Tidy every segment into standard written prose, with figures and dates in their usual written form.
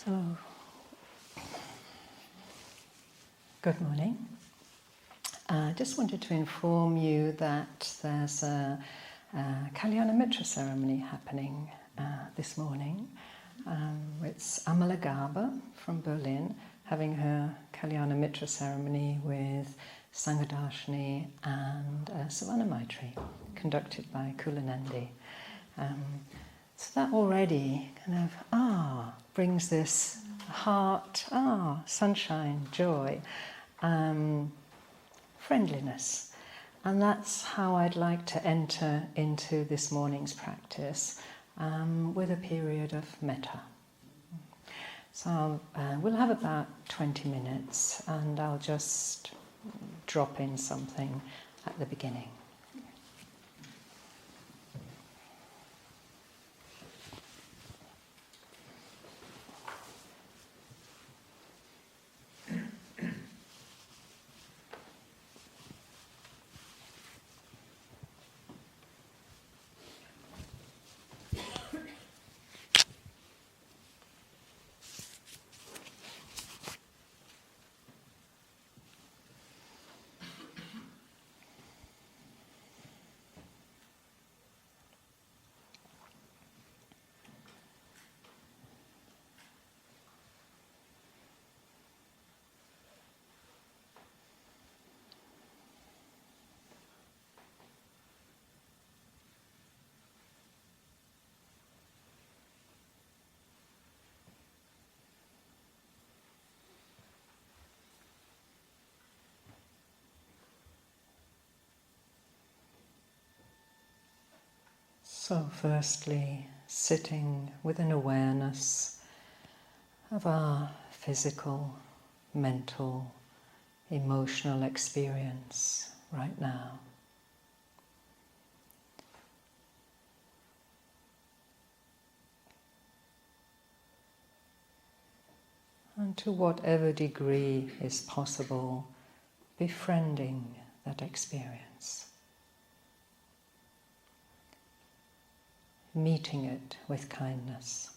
So, good morning. I just wanted to inform you that there's a Kalyana Mitra ceremony happening this morning. It's Amala Garba from Berlin having her Kalyana Mitra ceremony with Sangadarshini and Savannah Maitri, conducted by Kulanandi. So that already kind of brings this heart, sunshine, joy, friendliness. And that's how I'd like to enter into this morning's practice, with a period of metta. So we'll have about 20 minutes and I'll just drop in something at the beginning. So firstly, sitting with an awareness of our physical, mental, emotional experience right now. And to whatever degree is possible, befriending that experience. Meeting it with kindness.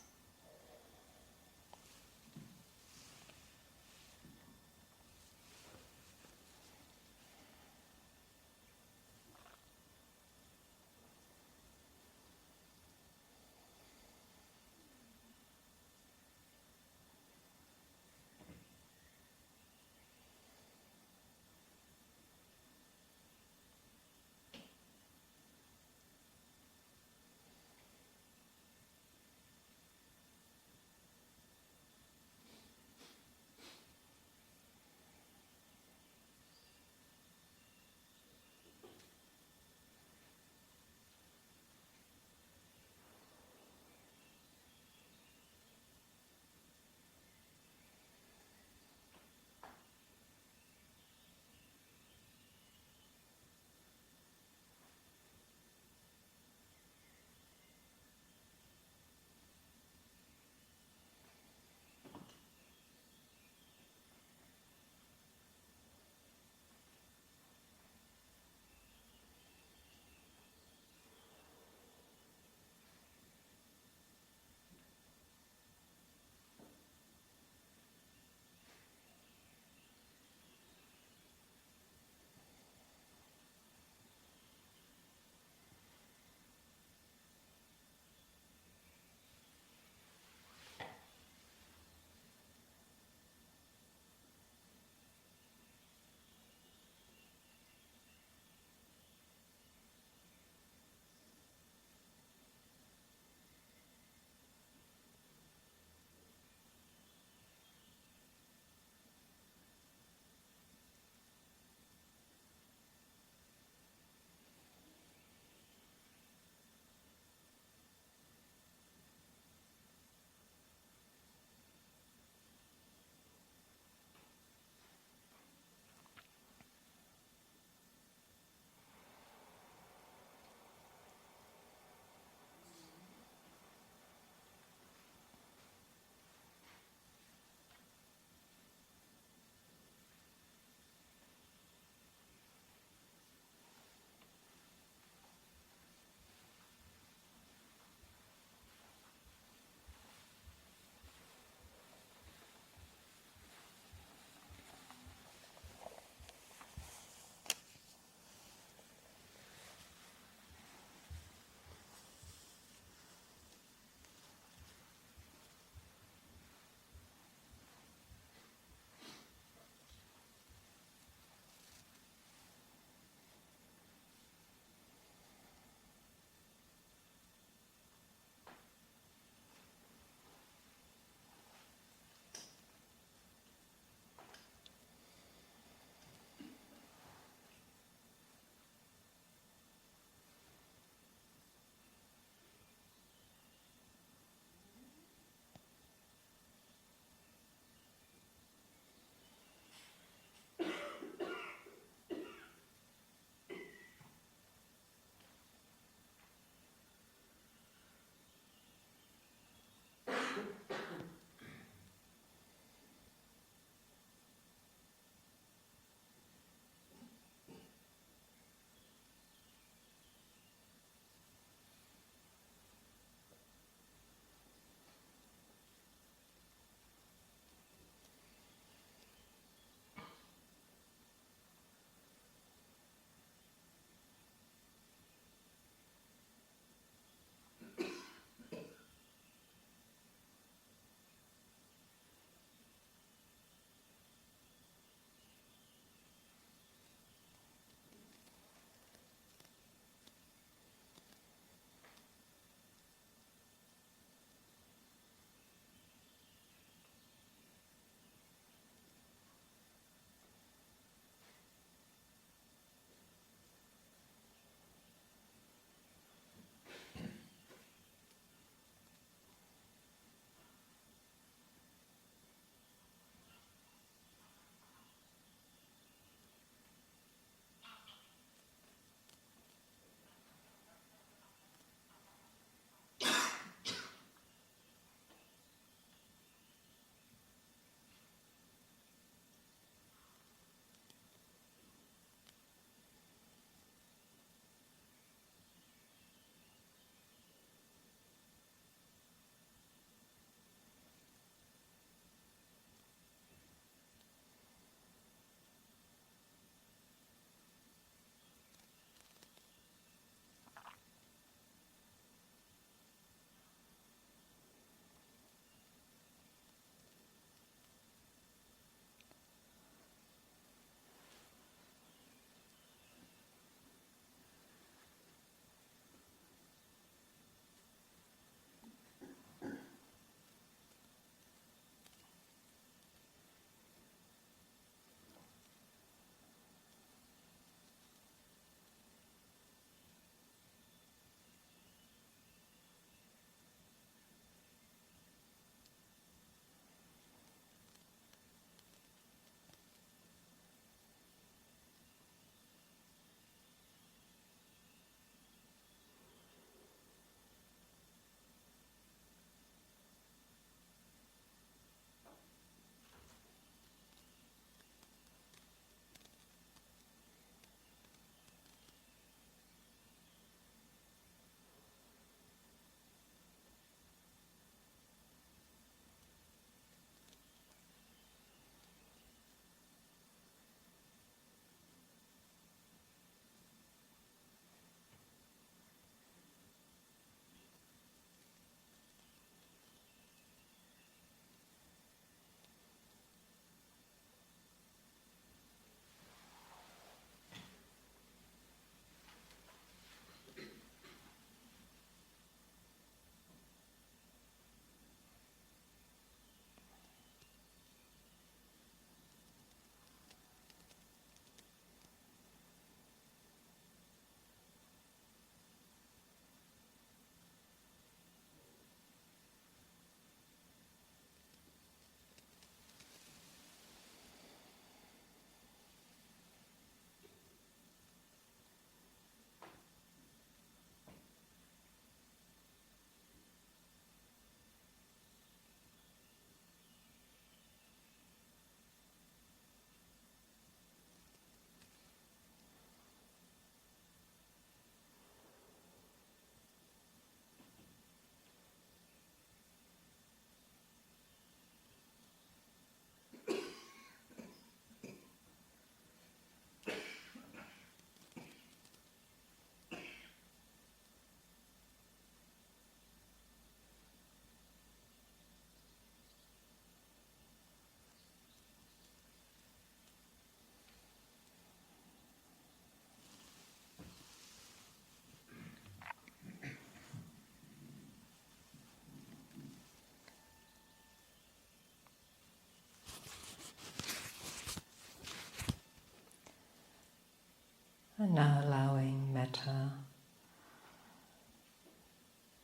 And now allowing metta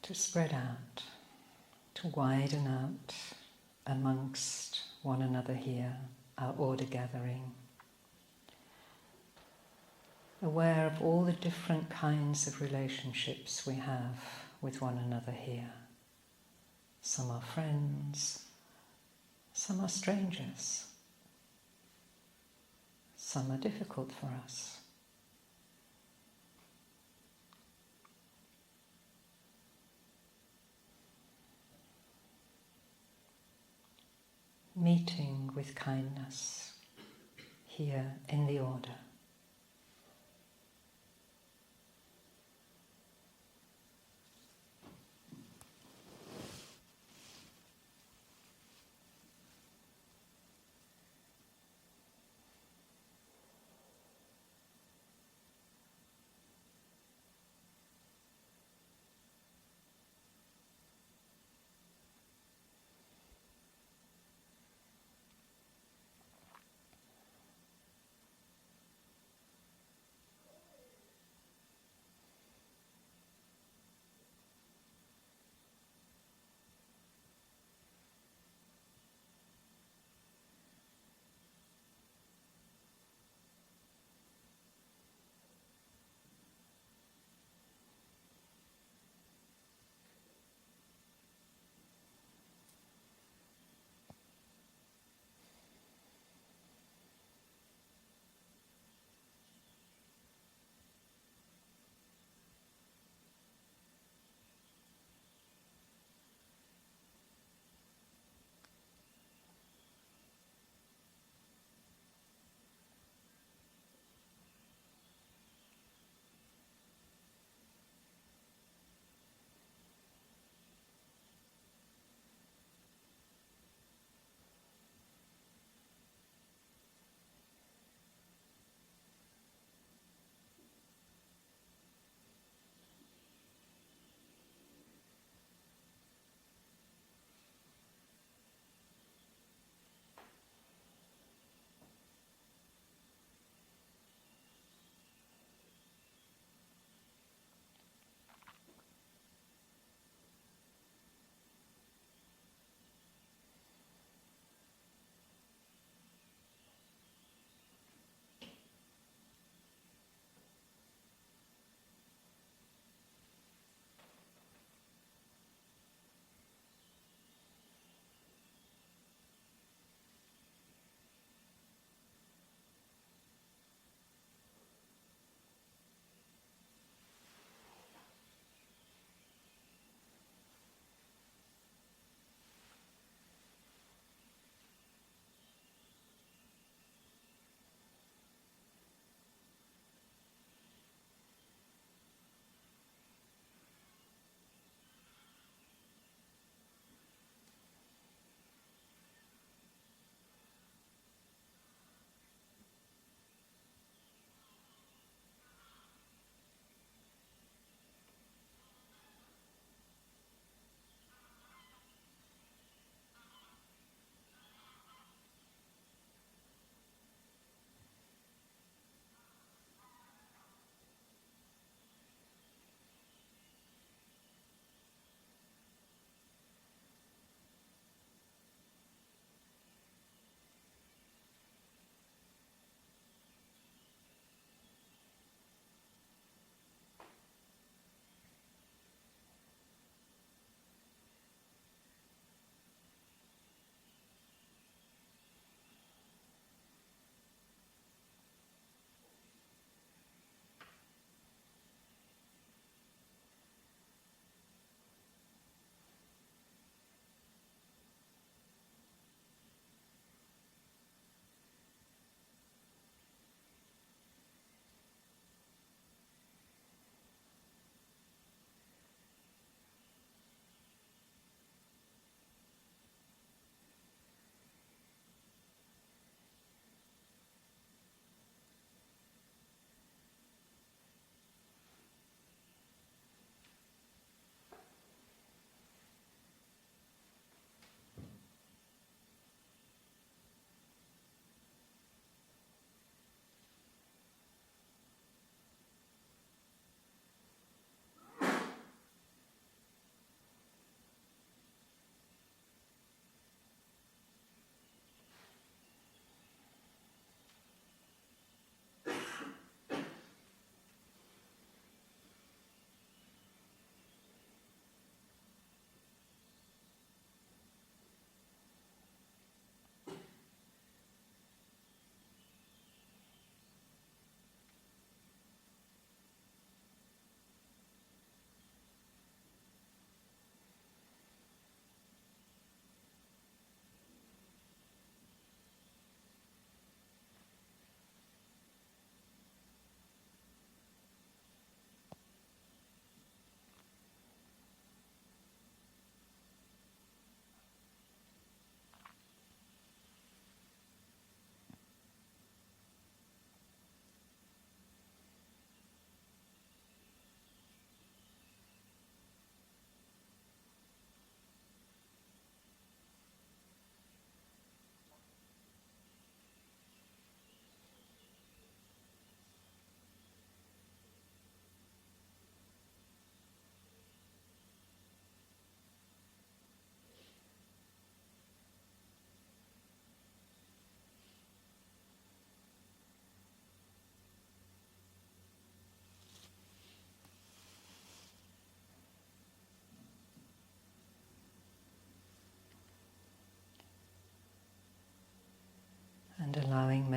to spread out, to widen out amongst one another here, our order gathering. Aware of all the different kinds of relationships we have with one another here. Some are friends, some are strangers, some are difficult for us. Meeting with kindness here in the order.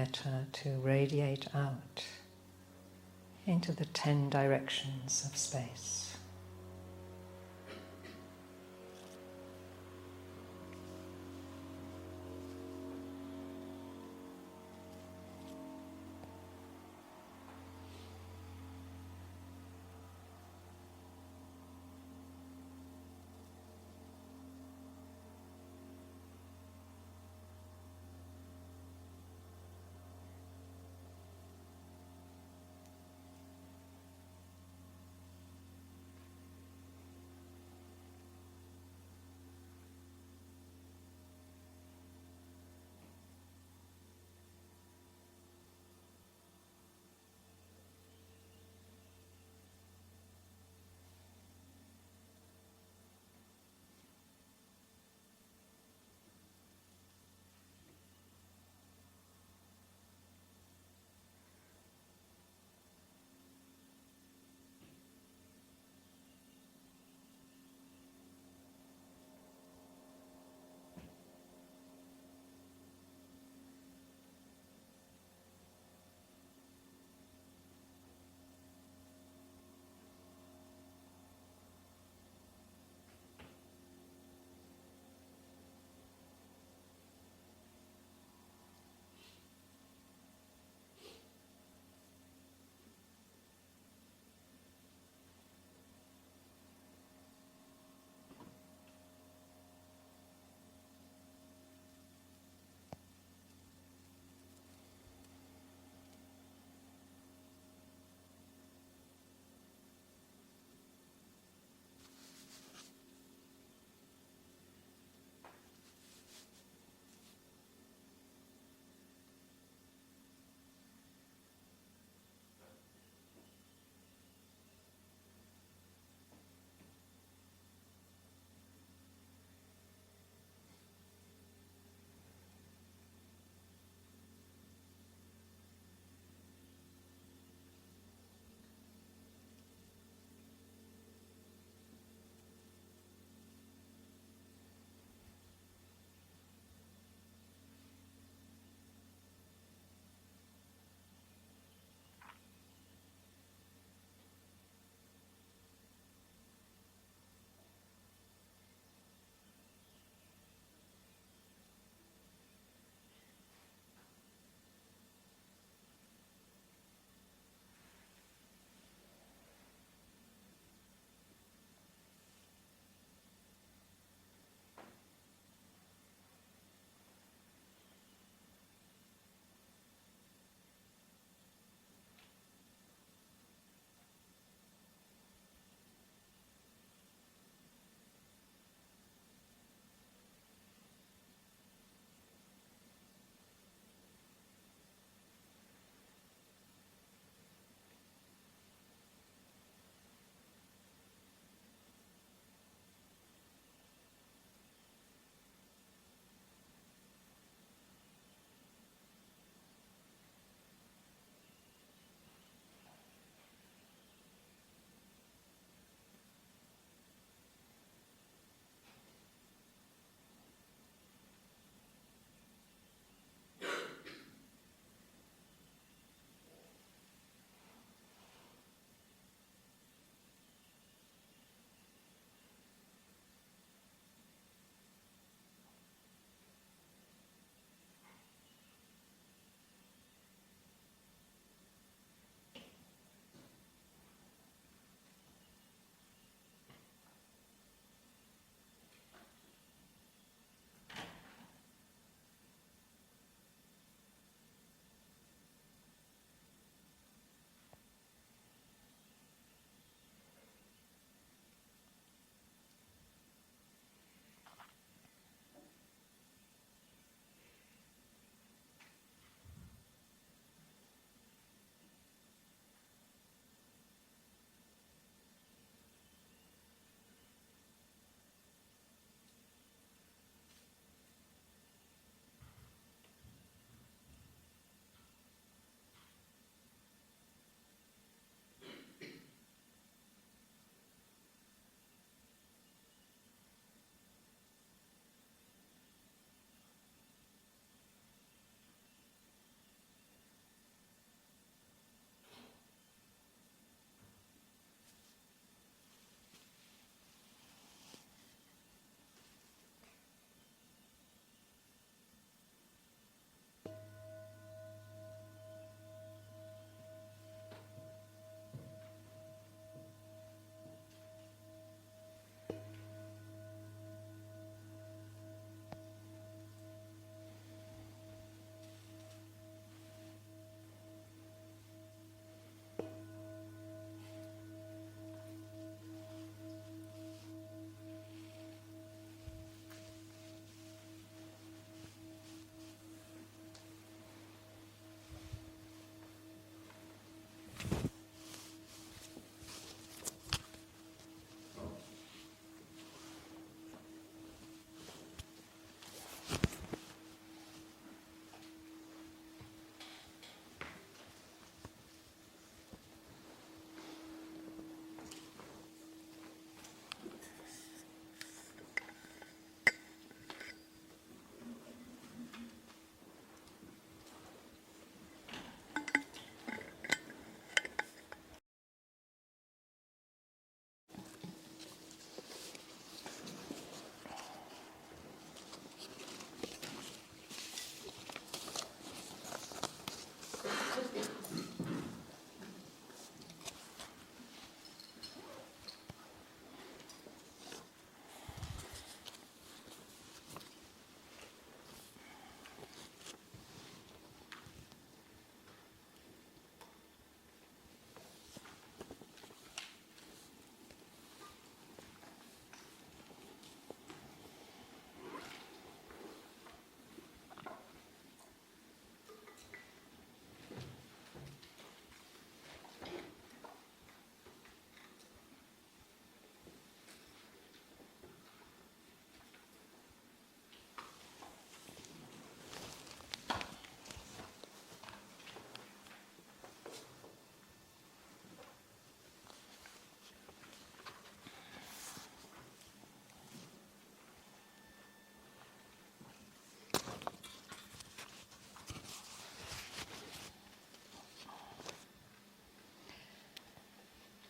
metta to radiate out into the 10 directions of space.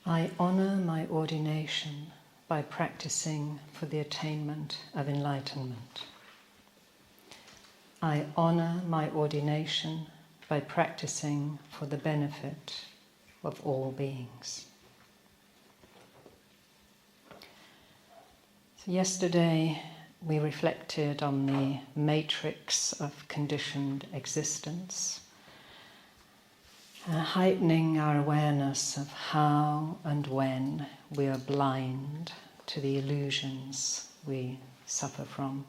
I honour my ordination by practicing for the attainment of enlightenment. I honour my ordination by practicing for the benefit of all beings. So yesterday we reflected on the matrix of conditioned existence, heightening our awareness of how and when we are blind to the illusions we suffer from.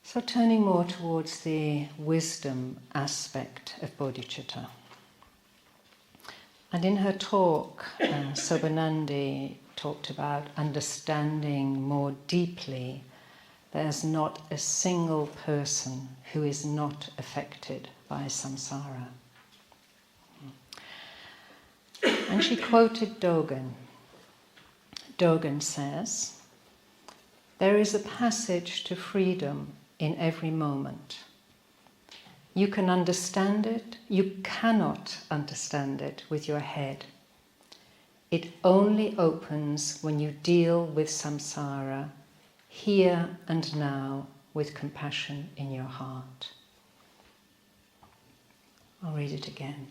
So turning more towards the wisdom aspect of bodhicitta. And in her talk, Sobanandi talked about understanding more deeply there's not a single person who is not affected by samsara. And she quoted Dogen. Dogen says, "There is a passage to freedom in every moment. You can understand it, you cannot understand it with your head. It only opens when you deal with samsara, here and now, with compassion in your heart." I'll read it again.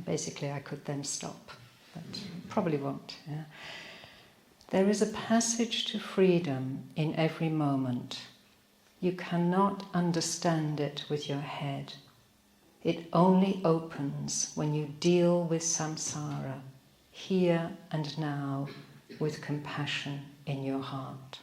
Basically, I could then stop, but probably won't. Yeah? There is a passage to freedom in every moment. You cannot understand it with your head. It only opens when you deal with samsara, here and now, with compassion in your heart.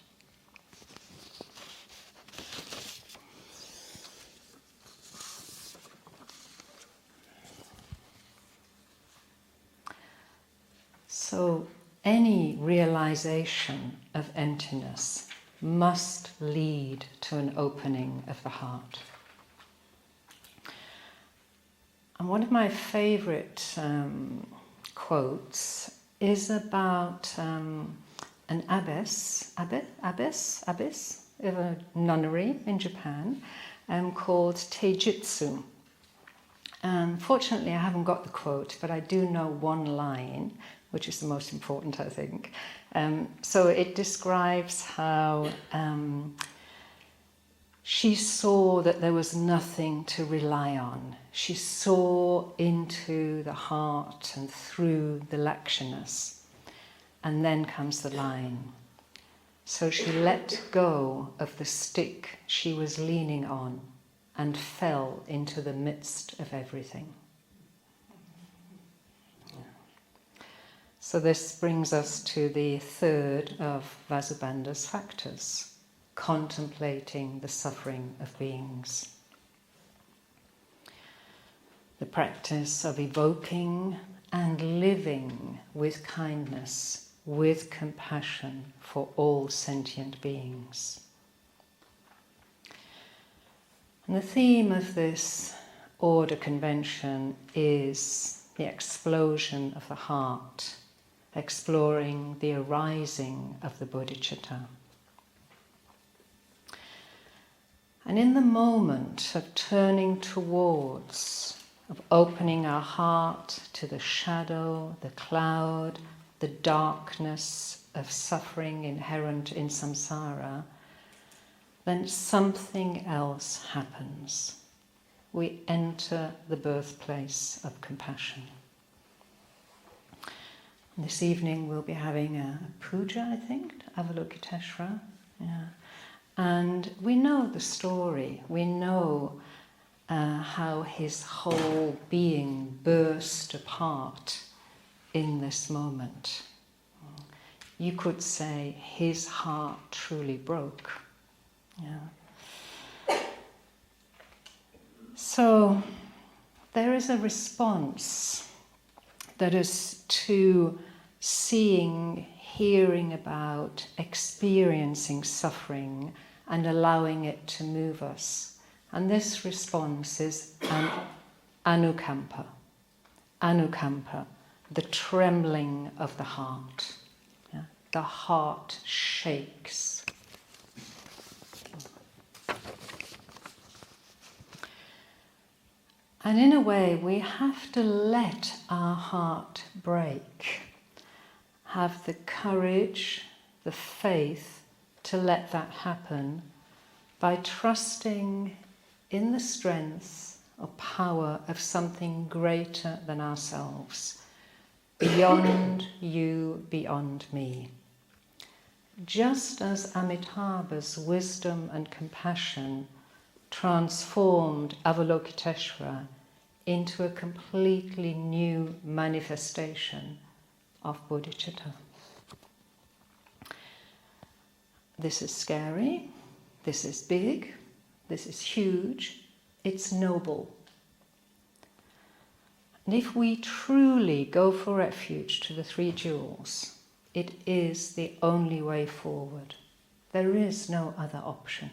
So any realization of emptiness must lead to an opening of the heart. And one of my favorite quotes is about an abbess of a nunnery in Japan called Teijitsu. Fortunately, I haven't got the quote, but I do know one line, which is the most important, I think. So it describes how she saw that there was nothing to rely on. She saw into the heart and through the lakshanas. And then comes the line. So she let go of the stick she was leaning on and fell into the midst of everything. So this brings us to the third of Vasubandhu's factors, contemplating the suffering of beings. The practice of evoking and living with kindness, with compassion for all sentient beings. And the theme of this order convention is the explosion of the heart, exploring the arising of the bodhicitta. And in the moment of turning towards, of opening our heart to the shadow, the cloud, the darkness of suffering inherent in samsara, then something else happens. We enter the birthplace of compassion. This evening we'll be having a puja, I think, Avalokiteshvara. Yeah. And we know the story. We know how his whole being burst apart in this moment. You could say his heart truly broke. Yeah. So there is a response that is to seeing, hearing about, experiencing suffering and allowing it to move us. And this response is anukampa. Anukampa, the trembling of the heart. Yeah? The heart shakes. And in a way, we have to let our heart break, have the courage, the faith to let that happen by trusting in the strength or power of something greater than ourselves, beyond you, beyond me. Just as Amitabha's wisdom and compassion transformed Avalokiteshvara into a completely new manifestation of bodhicitta. This is scary, this is big, this is huge, it's noble. And if we truly go for refuge to the three jewels, it is the only way forward. There is no other option.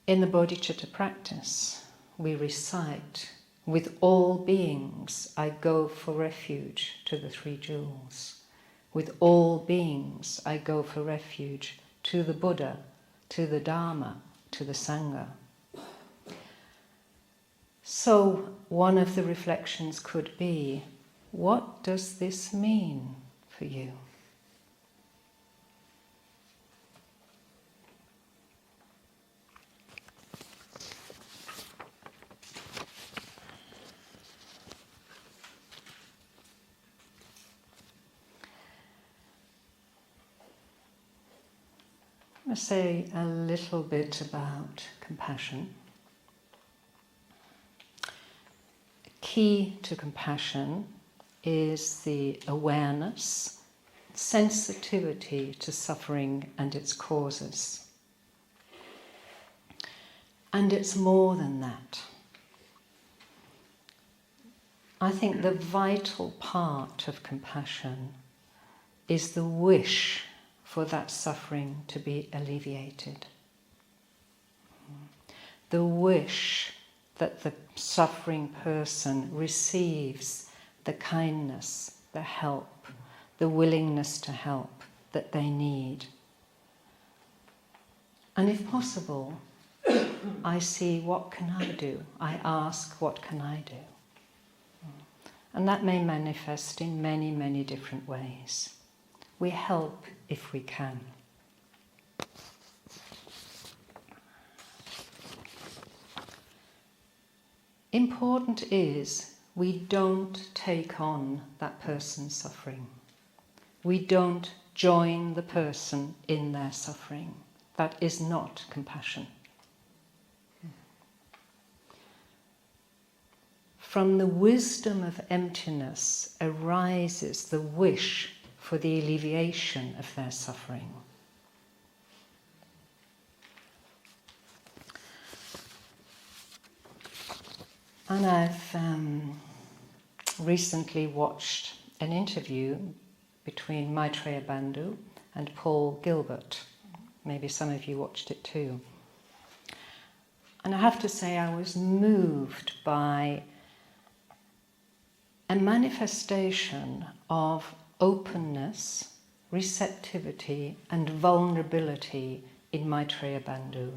In the bodhicitta practice, we recite, with all beings I go for refuge to the three jewels. With all beings I go for refuge to the Buddha, to the Dharma, to the Sangha. So one of the reflections could be, what does this mean for you? I'm going to say a little bit about compassion. Key to compassion is the awareness, sensitivity to suffering and its causes. And it's more than that. I think the vital part of compassion is the wish for that suffering to be alleviated. The wish that the suffering person receives the kindness, the help, the willingness to help that they need. And if possible, I see, what can I do? I ask, what can I do? And that may manifest in many, many different ways. We help if we can. Important is we don't take on that person's suffering. We don't join the person in their suffering. That is not compassion. From the wisdom of emptiness arises the wish for the alleviation of their suffering. And I've recently watched an interview between Maitreya Bandhu and Paul Gilbert. Maybe some of you watched it too. And I have to say I was moved by a manifestation of openness, receptivity and vulnerability in Maitreya Bandhu.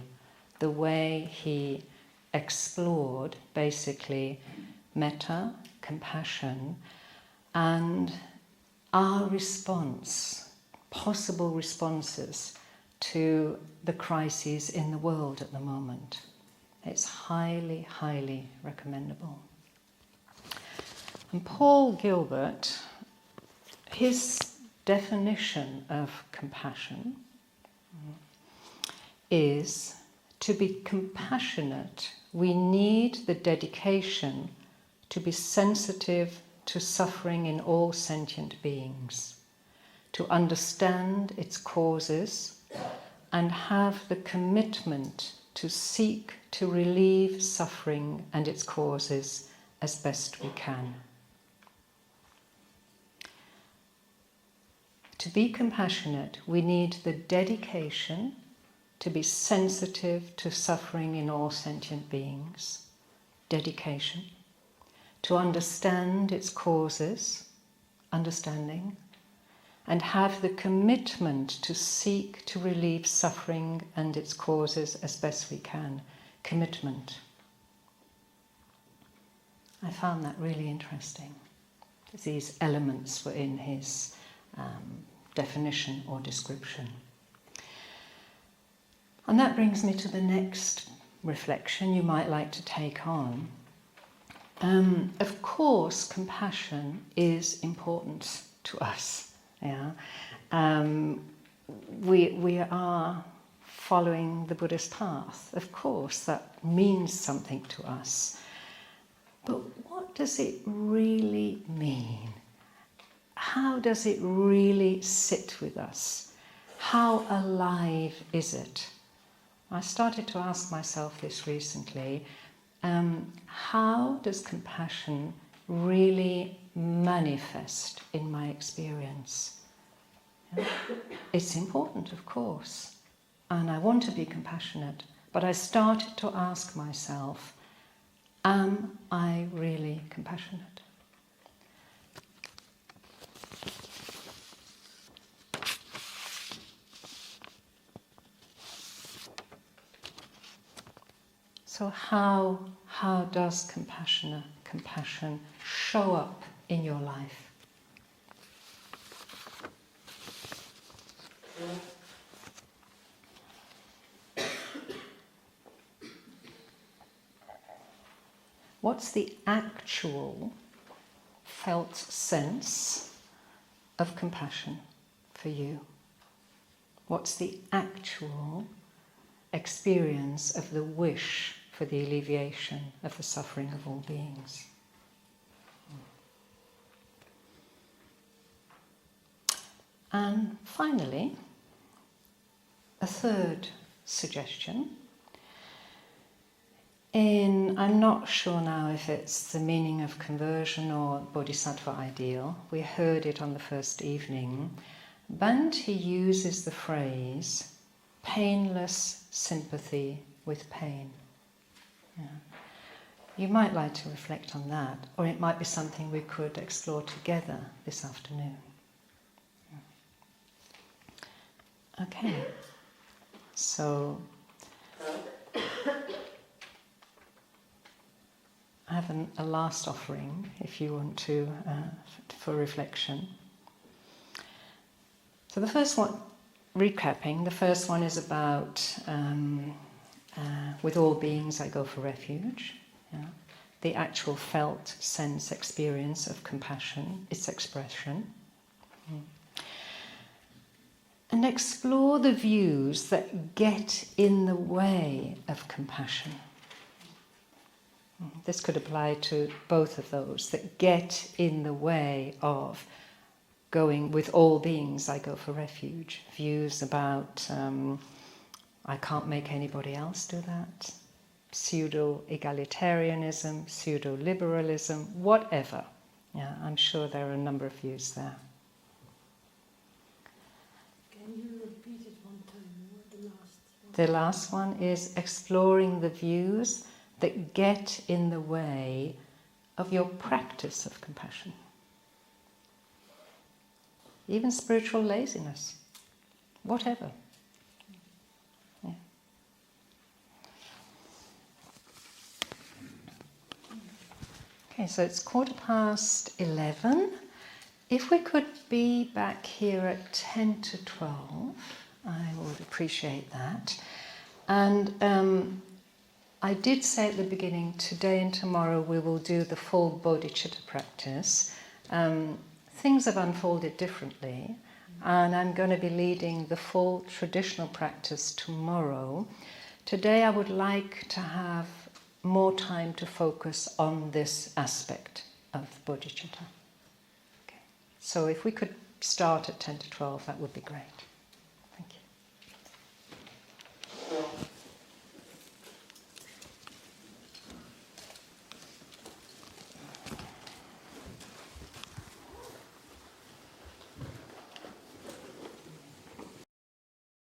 The way he explored basically metta, compassion, and our response, possible responses to the crises in the world at the moment. It's highly, highly recommendable. And Paul Gilbert, his definition of compassion is, to be compassionate, we need the dedication to be sensitive to suffering in all sentient beings, to understand its causes, and have the commitment to seek to relieve suffering and its causes as best we can. To be compassionate, we need the dedication to be sensitive to suffering in all sentient beings, dedication, to understand its causes, understanding, and have the commitment to seek to relieve suffering and its causes as best we can, commitment. I found that really interesting. These elements were in his definition or description. And that brings me to the next reflection you might like to take on. Of course, compassion is important to us. Yeah, we are following the Buddhist path. Of course, that means something to us. But what does it really mean? How does it really sit with us? How alive is it? I started to ask myself this recently. How does compassion really manifest in my experience? Yeah. It's important, of course, and I want to be compassionate, but I started to ask myself, am I really compassionate? So how does compassion show up in your life? What's the actual felt sense of compassion for you? What's the actual experience of the wish for the alleviation of the suffering of all beings? And finally, a third suggestion. I'm not sure now if it's the meaning of conversion or bodhisattva ideal. We heard it on the first evening. Bhante uses the phrase painless sympathy with pain. Yeah. You might like to reflect on that, or it might be something we could explore together this afternoon. Okay, so I have a last offering if you want to, for reflection. So the first one, recapping, the first one is about with all beings I go for refuge. Yeah. The actual felt sense experience of compassion, its expression. And explore the views that get in the way of compassion. This could apply to both of those, that get in the way of going with all beings I go for refuge. Views about I can't make anybody else do that. Pseudo-egalitarianism, pseudo-liberalism, whatever. Yeah, I'm sure there are a number of views there. Can you repeat it one time more, the last one? The last one is exploring the views that get in the way of your practice of compassion. Even spiritual laziness, whatever. Yeah. Okay, so it's 11:15. If we could be back here at 10 to 12, I would appreciate that. And I did say at the beginning, today and tomorrow we will do the full bodhicitta practice. Things have unfolded differently, and I'm going to be leading the full traditional practice tomorrow. Today I would like to have more time to focus on this aspect of bodhicitta. Okay. So if we could start at 10 to 12, that would be great.